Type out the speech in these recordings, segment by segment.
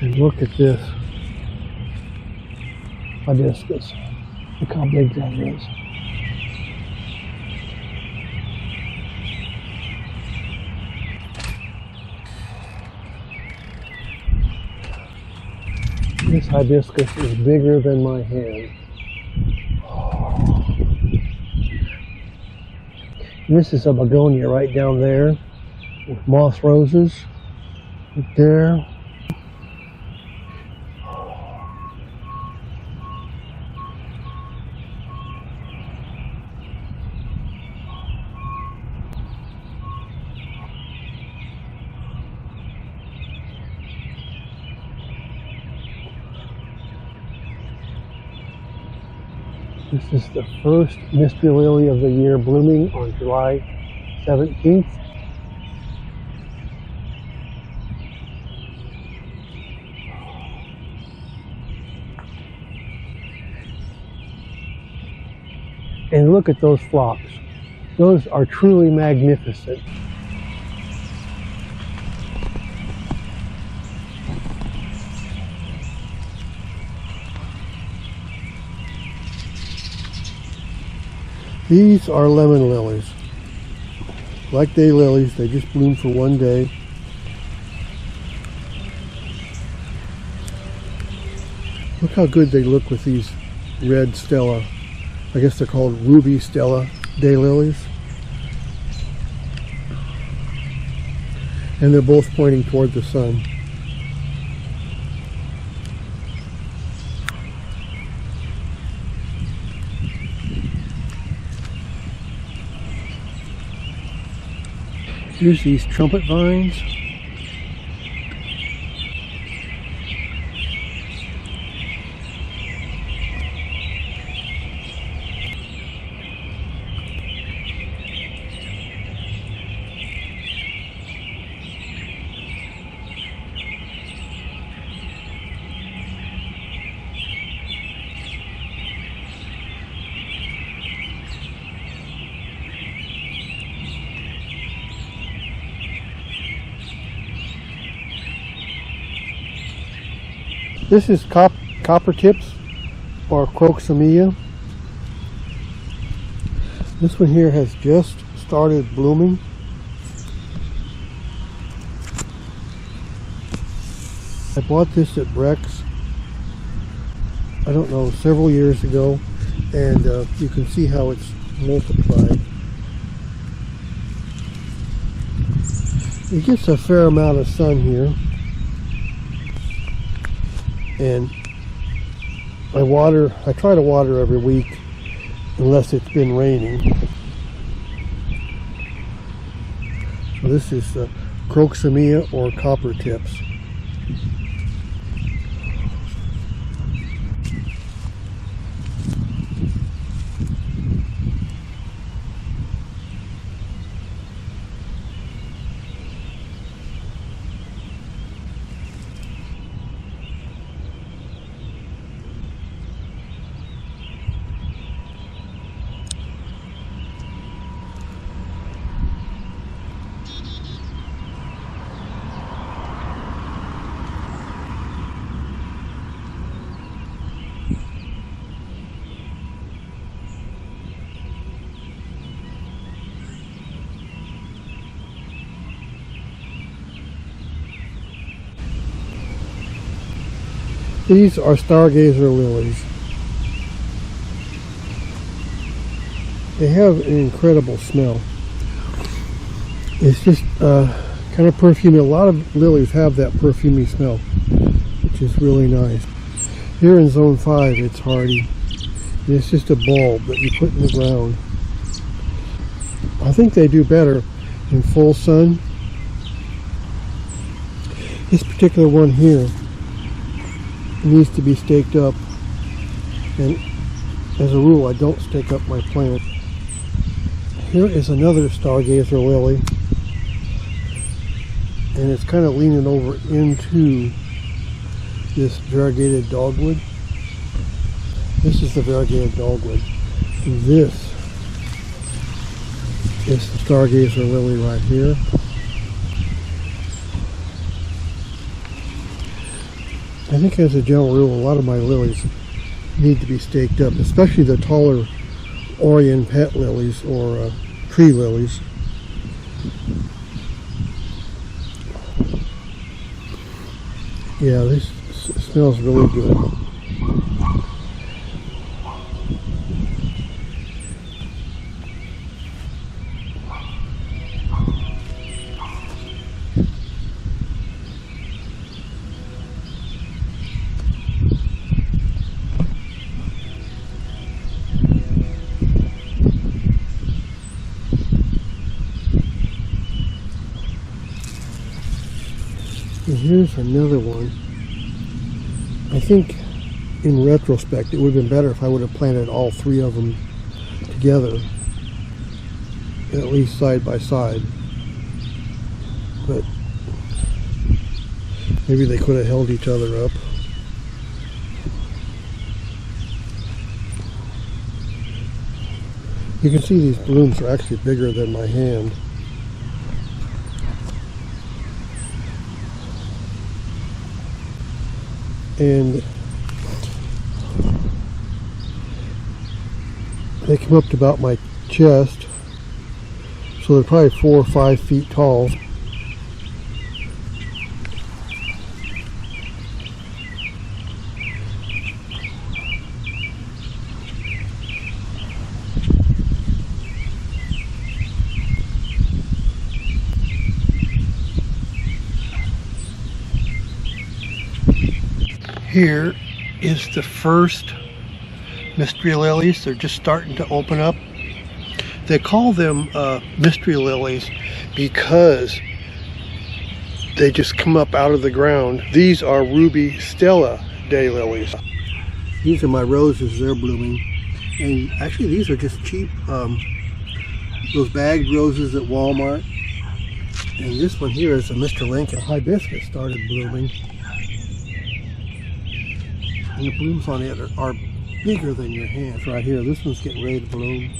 And look at this hibiscus. Look how big that is. This hibiscus is bigger than my hand. And this is a begonia right down there with moss roses right there. This is the first mystery lily of the year, blooming on July 17th. And look at those phlox. Those are truly magnificent. These are lemon lilies. Like daylilies, they just bloom for one day. Look how good they look with these red Stella. I guess they're called ruby Stella daylilies. And they're both pointing toward the sun. Here's these trumpet vines. This is copper tips or Crocosmia. This one here has just started blooming. I bought this at Breck's, I don't know, several years ago, and you can see how it's multiplied. It gets a fair amount of sun here. And I try to water every week unless it's been raining. So this is Crocosmia or copper tips. These are Stargazer lilies. They have an incredible smell. It's just kind of perfumey. A lot of lilies have that perfumey smell, which is really nice. Here in zone 5, it's hardy. And it's just a bulb that you put in the ground. I think they do better in full sun. This particular one here needs to be staked up, and as a rule I don't stake up my plant. Here is another Stargazer lily, and it's kind of leaning over into this variegated dogwood. This is the variegated dogwood, and this is the Stargazer lily right here. I think as a general rule, a lot of my lilies need to be staked up, especially the taller Orion pet lilies or tree lilies. Yeah, this smells really good. And here's another one. I think in retrospect it would have been better if I would have planted all three of them together, at least side by side. But maybe they could have held each other up. You can see these blooms are actually bigger than my hand. And they come up to about my chest, so they're probably 4 or 5 feet tall. Here is the first mystery lilies. They're just starting to open up. They call them mystery lilies because they just come up out of the ground. These are ruby Stella daylilies. These are my roses. They're blooming. And actually these are just cheap, those bagged roses at Walmart. And this one here is a Mr. Lincoln. Hibiscus started blooming. And the blooms on it are bigger than your hands right here. This one's getting ready to bloom,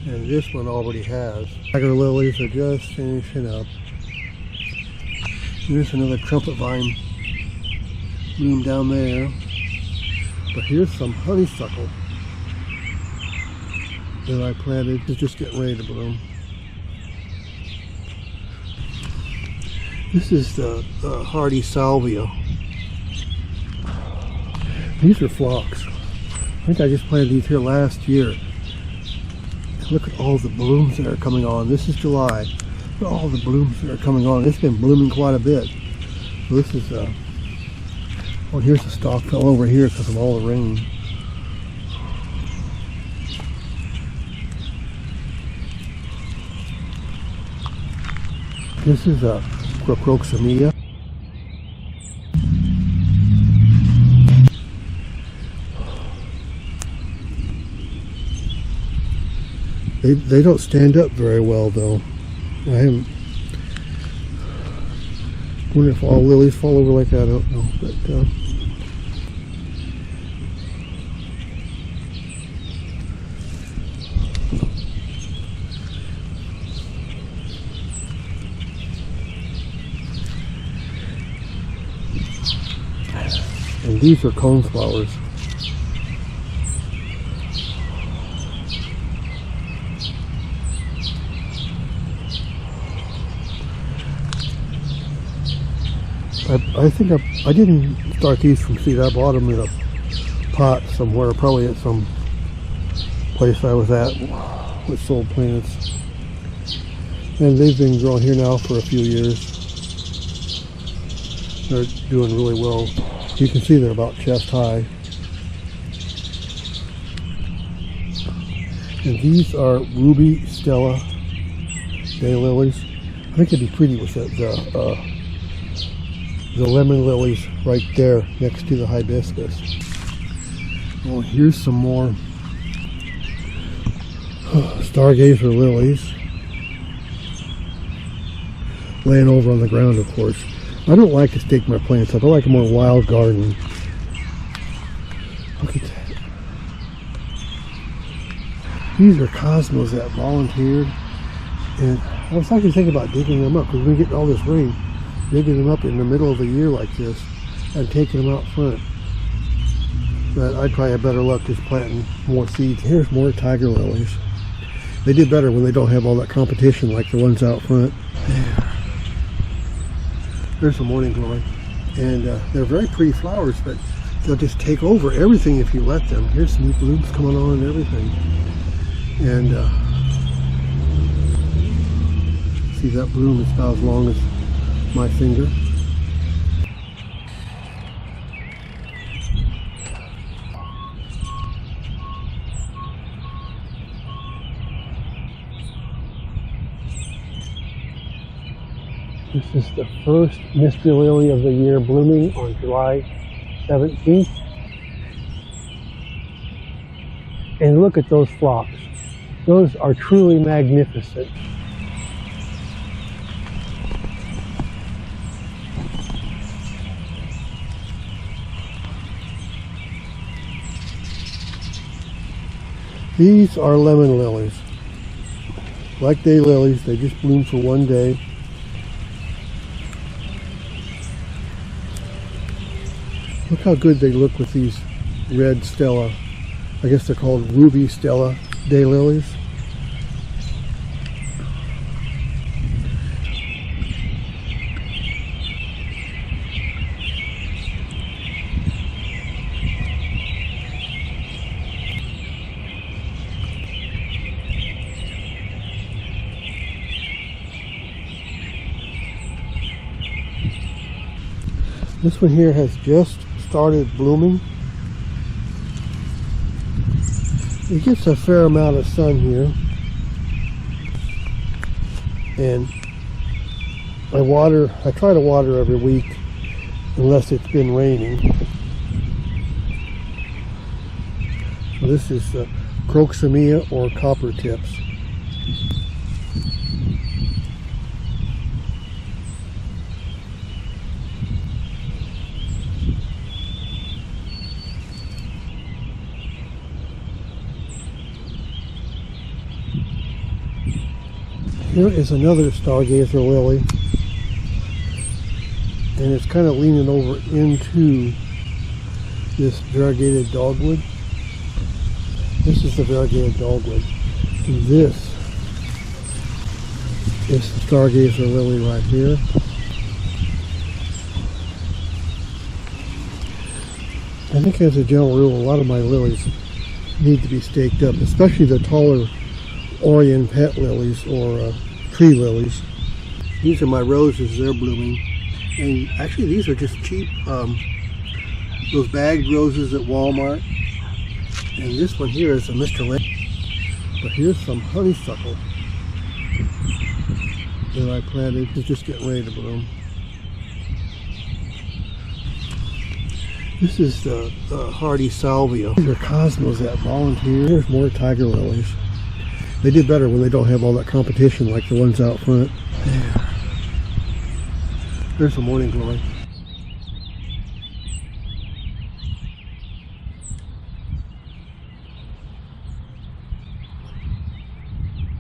and this one already has. Tiger lilies are just finishing up. Here's another trumpet vine bloom down there. But here's some honeysuckle that I planted. It's just getting ready to bloom. This is the hardy salvia. These are Phlox. I think I just planted these here last year. Look at all the blooms that are coming on. This is July. Look at all the blooms that are coming on. It's been blooming quite a bit. So this is, oh, here's the stalk fell over here because of all the rain. This is a Crocosmia. They don't stand up very well though. I wonder if all lilies fall over like that. I don't know. But and these are coneflowers. I think I didn't start these from seed. I bought them in a pot somewhere, probably at some place I was at with sold plants. And they've been growing here now for a few years. They're doing really well. You can see they're about chest high. And these are ruby Stella daylilies. I think it'd be pretty with the lemon lilies right there next to the hibiscus. Well, here's some more Stargazer lilies laying over on the ground, of course. I don't like to stake my plants up. I like a more wild garden. Look at that. These are cosmos that volunteered, and I was actually thinking about digging them up because we're getting all this rain. Digging them up in the middle of the year like this and taking them out front. But I'd probably have better luck just planting more seeds. Here's more tiger lilies. They do better when they don't have all that competition like the ones out front. There's a morning glory. And they're very pretty flowers, but they'll just take over everything if you let them. Here's new blooms coming on and everything. And see, that bloom is about as long as my finger. This is the first mystery lily of the year, blooming on July 17th. And look at those phlox. Those are truly magnificent. These are lemon lilies. Like daylilies, they just bloom for one day. Look how good they look with these red Stella. I guess they're called ruby Stella daylilies. This one here has just started blooming. It gets a fair amount of sun here, and I try to water every week unless it's been raining. So this is Crocosmia or copper tips. Here is another Stargazer lily, and it's kind of leaning over into this variegated dogwood. This is the variegated dogwood, and this is the Stargazer lily right here. I think as a general rule, a lot of my lilies need to be staked up, especially the taller Orion pet lilies or tree lilies. These are my roses, they're blooming. And actually these are just cheap, those bagged roses at Walmart. And this one here is a Mr. Lane. But here's some honeysuckle that I planted. It's just getting ready to bloom. This is the hardy salvia. These are cosmos that volunteer. There's more tiger lilies. They do better when they don't have all that competition like the ones out front. There's a morning glory.